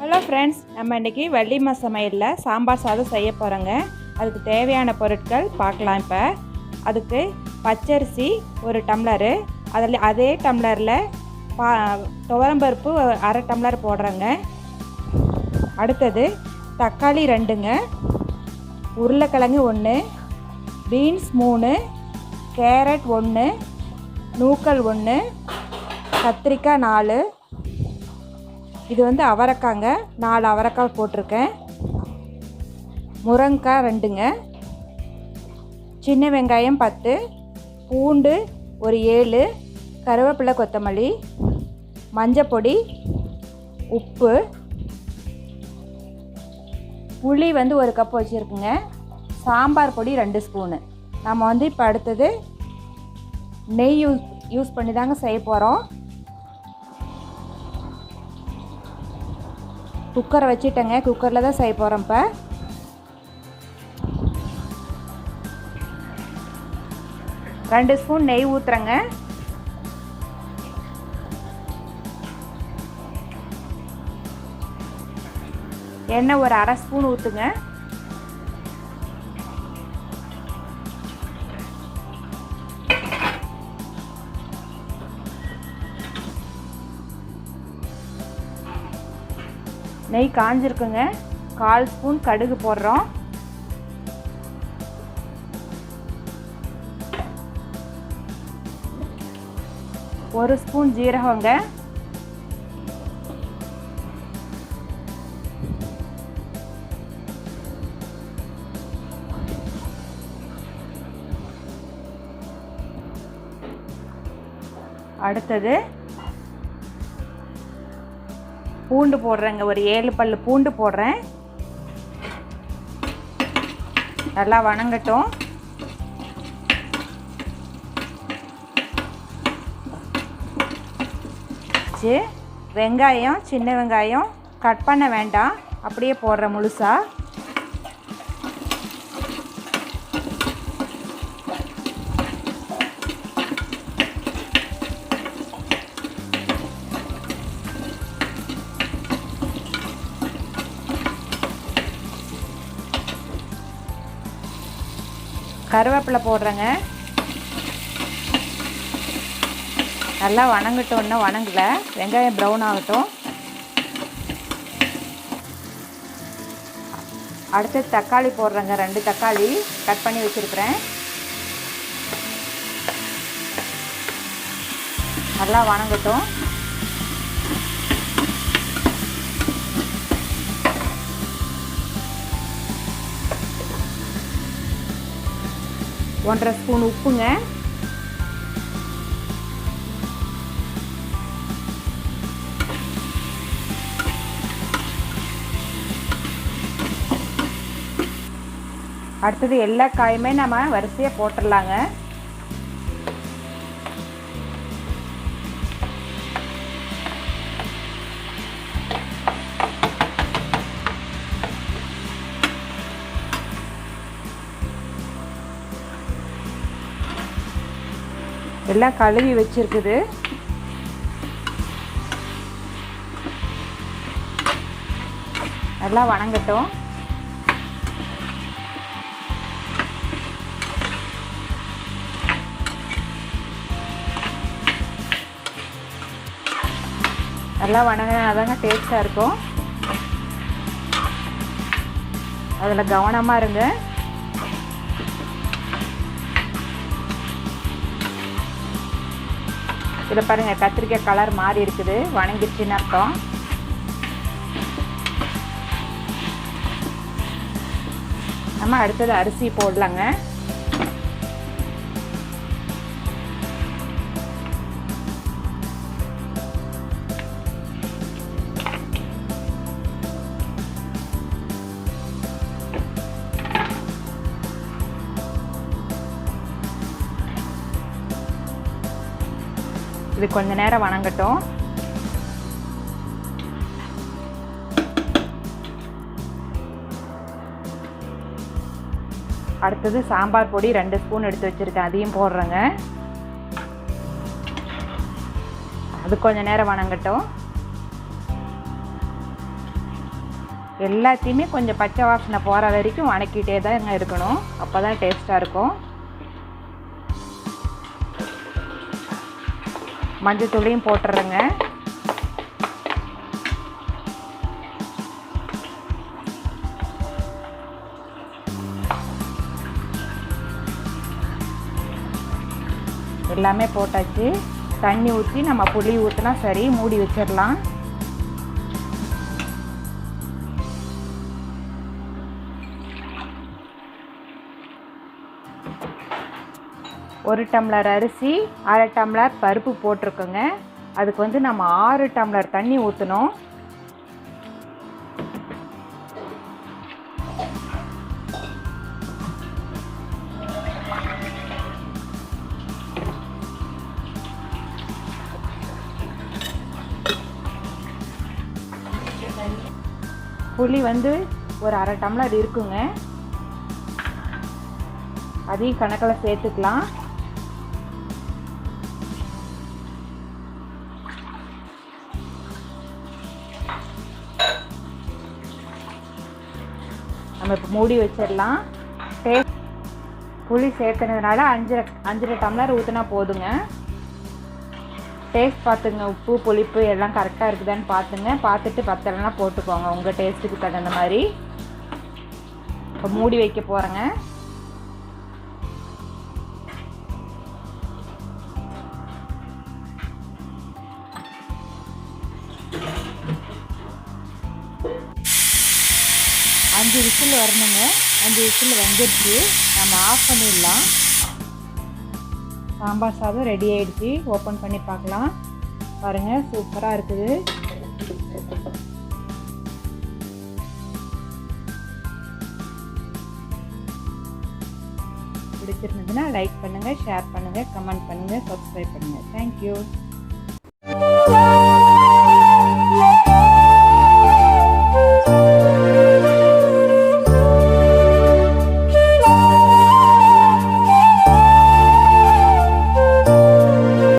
Hello friends, நம்ம இன்றைக்கி வள்ளிமா சமையலில் சாம்பார் சாதம் செய்ய போகிறோங்க. அதுக்கு தேவையான பொருட்கள் பார்க்கலாம். இப்போ அதுக்கு பச்சரிசி 1 டம்ளரு, அதே டம்ளரில் துவரம்பருப்பு 1/2 டம்ளர் போடுறேங்க. அடுத்தது தக்காளி 2ங்க, உருளைக்கிழங்கு 1, பீன்ஸ் 3, கேரட் 1, நூக்கல் 1, கத்திரிக்காய் 4. இது வந்து அவரைக்காங்க, 4 அவரைக்காய் போட்டிருக்கேன். முருங்கைக்காய் 2ங்க, சின்ன வெங்காயம் 10, பூண்டு ஒரு 7, கருவேப்பிலை கொத்தமல்லி, மஞ்சப்பொடி, உப்பு, புளி வந்து 1 கப் வச்சுருக்குங்க, சாம்பார் பொடி 2 ஸ்பூனு. நம்ம வந்து இப்போ அடுத்தது நெய் யூஸ் பண்ணி தாங்க செய்ய போகிறோம். குக்கரை வச்சுட்டேங்க, குக்கரில் தான் செய்ய போகிறோம். இப்போ ரெண்டு ஸ்பூன் நெய் ஊற்றுறேங்க. எண்ணெய் ஒரு 1/2 ஸ்பூன் ஊற்றுங்க. நெய் காஞ்சிருக்குங்க. 1/4 ஸ்பூன் கடுகு போடுறோம். ஒரு ஸ்பூன் ஜீரகங்க. அடுத்தது பூண்டு போடுறேங்க. ஒரு 7 பல்லு பூண்டு போடுறேன். நல்லா வணங்கட்டும். வெங்காயம், சின்ன வெங்காயம் கட் பண்ண வேண்டாம், அப்படியே போடுறேன் முழுசா. கருவேப்பிலை போடுறேங்க. நல்லா வணங்கட்டும். இன்னும் வணங்கலை, வெங்காயம் ப்ரௌன் ஆகட்டும். அடுத்து தக்காளி போடுறேங்க. 2 தக்காளி கட் பண்ணி வச்சுருக்கிறேன். நல்லா வணங்கட்டும். ஒன்றரை ஸ்பூன் உப்புங்க. அடுத்தது எல்லா காயுமே நம்ம வரிசையாக போட்டுடலாங்க. எல்லாம் கழுவி வச்சிருக்குது. நல்லா வணங்கட்டும். நல்லா வணங்கினா தாங்க டேஸ்ட்டாக இருக்கும். அதில் கவனமாக இருங்க. இதில் பாருங்கள், கத்திரிக்காய் கலர் மாறி இருக்குது, வணங்கிடுச்சின்னு அர்த்தம். நம்ம அடுத்தது அரிசி போடலாங்க. இது கொஞ்ச நேரம் வணங்கட்டும். அடுத்தது சாம்பார் பொடி 2 ஸ்பூன் எடுத்து வச்சுருக்கேன், அதையும் போடுறேங்க. அது கொஞ்ச நேரம் வணங்கட்டும். எல்லாத்தையுமே கொஞ்சம் பச்சை வாசனை போகிற வரைக்கும் வணக்கிட்டே தான் இருக்கணும். அப்போ தான் டேஸ்ட்டாக இருக்கும். மஞ்சத்தூளையும் போட்டுறேங்க. எல்லாமே போட்டாச்சு. தண்ணி ஊற்றி நம்ம புளி ஊற்றினா சரி, மூடி வச்சிடலாம். ஒரு டம்ளர் அரிசி, அரை டம்ளர் பருப்பு போட்டிருக்கோங்க. அதுக்கு நம்ம 6 டம்ளர் தண்ணி ஊற்றணும். புளி ஒரு அரை டம்ளர் இருக்குங்க. அதையும் கணக்கில் சேர்த்துக்கலாம். நம்ம இப்போ மூடி வச்சிடலாம். புளி சேர்த்துனதுனால 5 டம்ளர் ஊற்றினா போதுங்க. டேஸ்ட் பார்த்துங்க, உப்பு புளிப்பு எல்லாம் கரெக்டாக இருக்குதான்னு பார்த்துங்க. பார்த்துட்டு பத்தலைன்னா போட்டுக்கோங்க உங்கள் டேஸ்ட்டுக்கு தகுந்த மாதிரி. இப்போ மூடி வைக்க போகிறேங்க. அஞ்சு விசில் வரணுங்க. 5 விசில் வந்துடுச்சு. நம்ம ஆஃப் பண்ணிடலாம். சாம்பார் சாதம் ரெடி ஆகிடுச்சு. ஓப்பன் பண்ணி பார்க்கலாம். பாருங்கள், சூப்பராக இருக்குது. பிடிச்சிருந்ததுன்னா லைக் பண்ணுங்கள், ஷேர் பண்ணுங்கள், கமெண்ட் பண்ணுங்கள், சப்ஸ்கிரைப் பண்ணுங்கள். தேங்க்யூ.